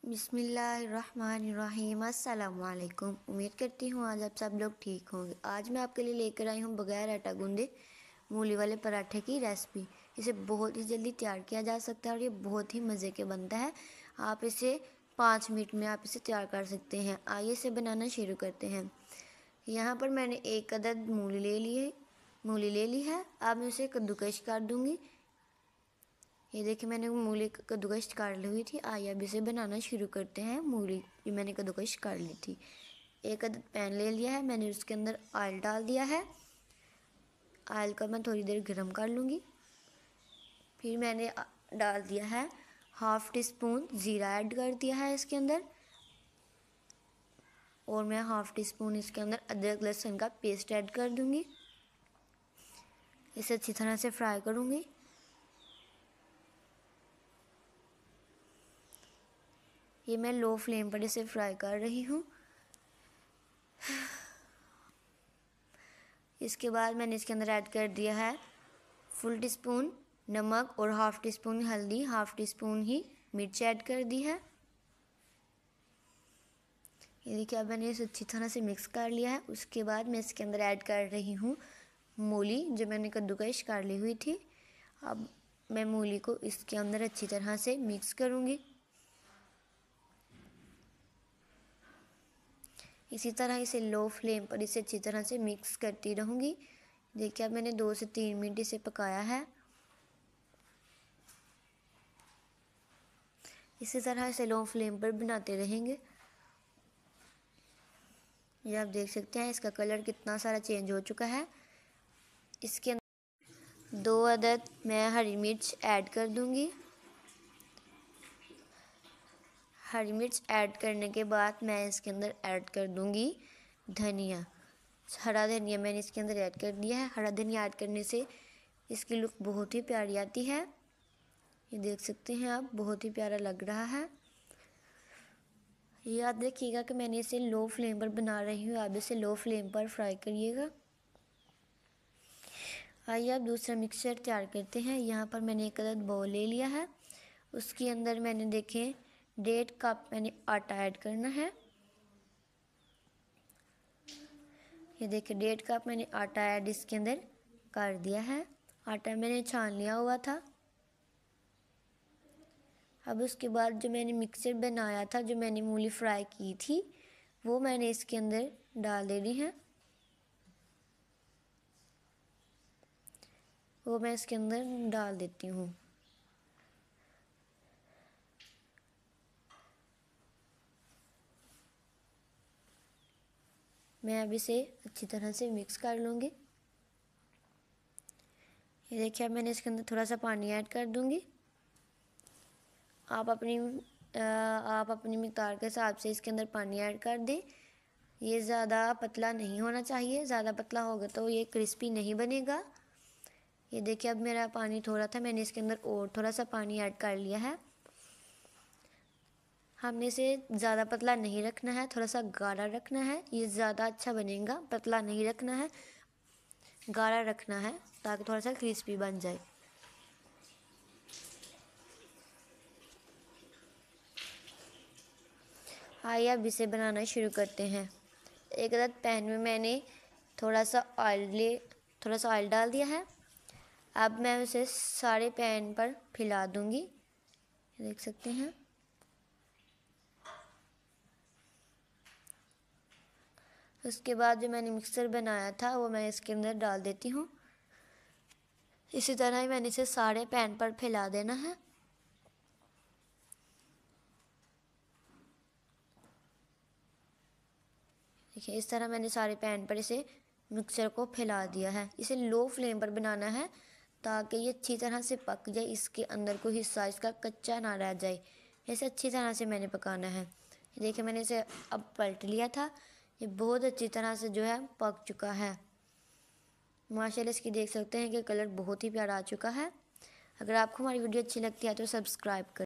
बिस्मिल्लाहिर्रहमानिर्रहीम। अस्सलाम वालेकुम। उम्मीद करती हूँ आज आप सब लोग ठीक होंगे। आज मैं आपके लिए लेकर आई हूँ बगैर आटा गूंदे मूली वाले पराठे की रेसिपी। इसे बहुत ही जल्दी तैयार किया जा सकता है और ये बहुत ही मज़े के बनता है। आप इसे 5 मिनट में आप इसे तैयार कर सकते हैं। आइए इसे बनाना शुरू करते हैं। यहाँ पर मैंने एक अदद मूली ले ली है। अब मैं उसे कद्दूकश कर दूँगी। ये देखिए मैंने मूली कद्दूकश कर ली हुई थी। आइए अब इसे बनाना शुरू करते हैं। मूली भी मैंने कद्दूकश कर ली थी। एक अदद पैन ले लिया है, मैंने उसके अंदर ऑयल डाल दिया है। ऑयल को मैं थोड़ी देर गर्म कर लूँगी। फिर मैंने डाल दिया है हाफ़ टी स्पून ज़ीरा ऐड कर दिया है इसके अंदर, और मैं हाफ़ टी स्पून इसके अंदर अदरक लहसुन का पेस्ट ऐड कर दूँगी। इसे अच्छी तरह से फ्राई करूँगी। ये मैं लो फ्लेम पर इसे फ्राई कर रही हूँ। इसके बाद मैंने इसके अंदर ऐड कर दिया है फुल टी स्पून नमक और हाफ़ टी स्पून हल्दी, हाफ़ टी स्पून ही मिर्च ऐड कर दी है। ये देखिए अब मैंने इसे अच्छी तरह से मिक्स कर लिया है। उसके बाद मैं इसके अंदर ऐड कर रही हूँ मूली जो मैंने कद्दूकश कर ली हुई थी। अब मैं मूली को इसके अंदर अच्छी तरह से मिक्स करूँगी। इसी तरह इसे लो फ्लेम पर इसे अच्छी तरह से मिक्स करती रहूँगी। देखिए अब मैंने 2 से 3 मिनट इसे पकाया है। इसी तरह इसे लो फ्लेम पर बनाते रहेंगे। ये आप देख सकते हैं इसका कलर कितना सारा चेंज हो चुका है। इसके अंदर 2 अदद मैं हरी मिर्च ऐड कर दूँगी। हरी मिर्च ऐड करने के बाद मैं इसके अंदर ऐड कर दूँगी धनिया। हरा धनिया मैंने इसके अंदर ऐड कर दिया है। हरा धनिया ऐड करने से इसकी लुक बहुत ही प्यारी आती है। ये देख सकते हैं आप, बहुत ही प्यारा लग रहा है। याद रखिएगा कि मैंने इसे लो फ्लेम पर बना रही हूँ, आप इसे लो फ्लेम पर फ्राई करिएगा। आइए अब दूसरा मिक्सचर तैयार करते हैं। यहाँ पर मैंने एक अदद बाउल ले लिया है। उसके अंदर मैंने देखें 1.5 कप मैंने आटा ऐड करना है। ये देखिए 1.5 कप मैंने आटा ऐड इसके अंदर कर दिया है। आटा मैंने छान लिया हुआ था। अब उसके बाद जो मैंने मिक्सचर बनाया था, जो मैंने मूली फ्राई की थी, वो मैंने इसके अंदर डाल देनी है। वो मैं इसके अंदर डाल देती हूँ। मैं अब इसे अच्छी तरह से मिक्स कर लूँगी। ये देखिए अब मैंने इसके अंदर थोड़ा सा पानी ऐड कर दूँगी। आप अपनी मिक़दार के हिसाब से इसके अंदर पानी ऐड कर दें। ये ज़्यादा पतला नहीं होना चाहिए, ज़्यादा पतला होगा तो ये क्रिस्पी नहीं बनेगा। ये देखिए अब मेरा पानी थोड़ा था, मैंने इसके अंदर और थोड़ा सा पानी ऐड कर लिया है। हमने इसे ज़्यादा पतला नहीं रखना है, थोड़ा सा गाढ़ा रखना है, ये ज़्यादा अच्छा बनेगा। पतला नहीं रखना है, गाढ़ा रखना है ताकि थोड़ा सा क्रिस्पी बन जाए। आइए अब इसे बनाना शुरू करते हैं। एक अदद पैन में मैंने थोड़ा सा ऑयल डाल दिया है। अब मैं उसे सारे पैन पर फैला दूंगी। देख सकते हैं। उसके बाद जो मैंने मिक्सर बनाया था वो मैं इसके अंदर डाल देती हूँ। इसी तरह ही मैंने इसे सारे पैन पर फैला देना है। देखिए इस तरह मैंने सारे पैन पर इसे मिक्सर को फैला दिया है। इसे लो फ्लेम पर बनाना है ताकि ये अच्छी तरह से पक जाए, इसके अंदर कोई हिस्सा इसका कच्चा ना रह जाए। इसे अच्छी तरह से मैंने पकाना है। देखिए मैंने इसे अब पलट लिया था। ये बहुत अच्छी तरह से जो है पक चुका है। माशाल्लाह इसकी देख सकते हैं कि कलर बहुत ही प्यारा आ चुका है। अगर आपको हमारी वीडियो अच्छी लगती है तो सब्सक्राइब करें।